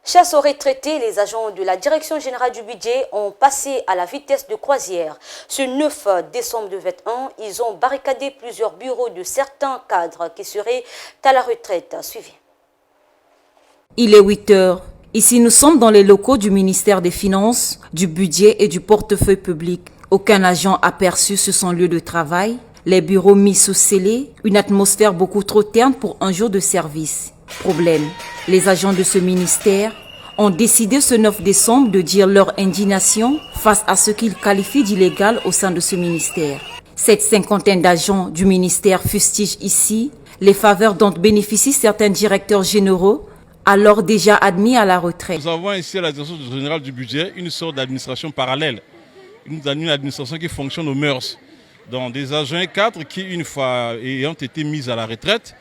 Chasse aux retraités, les agents de la Direction générale du budget ont passé à la vitesse de croisière. Ce 9 décembre 2021, ils ont barricadé plusieurs bureaux de certains cadres qui seraient à la retraite. Suivez. Il est 8 heures. Ici, nous sommes dans les locaux du ministère des Finances, du Budget et du Portefeuille public. Aucun agent aperçu sur son lieu de travail. Les bureaux mis sous scellés. Une atmosphère beaucoup trop terne pour un jour de service. Problème. Les agents de ce ministère ont décidé ce 9 décembre de dire leur indignation face à ce qu'ils qualifient d'illégal au sein de ce ministère. Cette cinquantaine d'agents du ministère fustigent ici les faveurs dont bénéficient certains directeurs généraux alors déjà admis à la retraite. Nous avons ici à la Direction générale du budget une sorte d'administration parallèle, une administration qui fonctionne aux mœurs, dans des agents et cadres qui, une fois ayant été mis à la retraite,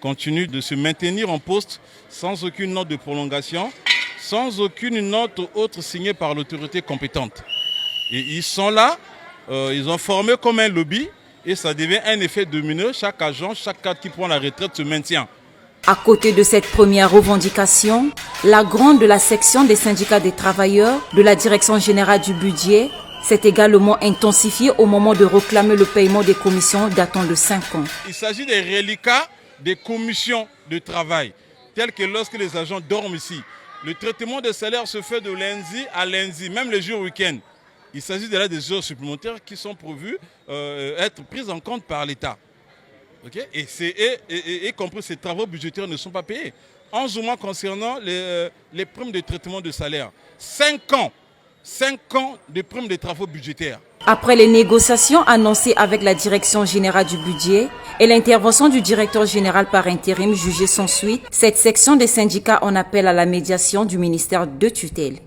continuent de se maintenir en poste sans aucune note de prolongation, sans aucune note autre signée par l'autorité compétente. Et ils sont là, ils ont formé comme un lobby et ça devient un effet domineux. Chaque agent, chaque cadre qui prend la retraite se maintient. À côté de cette première revendication, la grande de la section des syndicats des travailleurs de la Direction générale du budget s'est également intensifiée au moment de réclamer le paiement des commissions datant de 5 ans. Il s'agit des reliquats des commissions de travail, telles que lorsque les agents dorment ici. Le traitement des salaires se fait de lundi à lundi, même les jours week-end. Il s'agit de là des heures supplémentaires qui sont prévues être prises en compte par l'État. Okay? Et compris ces travaux budgétaires ne sont pas payés. 11 mois concernant les primes de traitement de salaire. 5 ans de primes de travaux budgétaires. Après les négociations annoncées avec la Direction générale du budget et l'intervention du directeur général par intérim jugée sans suite, cette section des syndicats en appelle à la médiation du ministère de tutelle.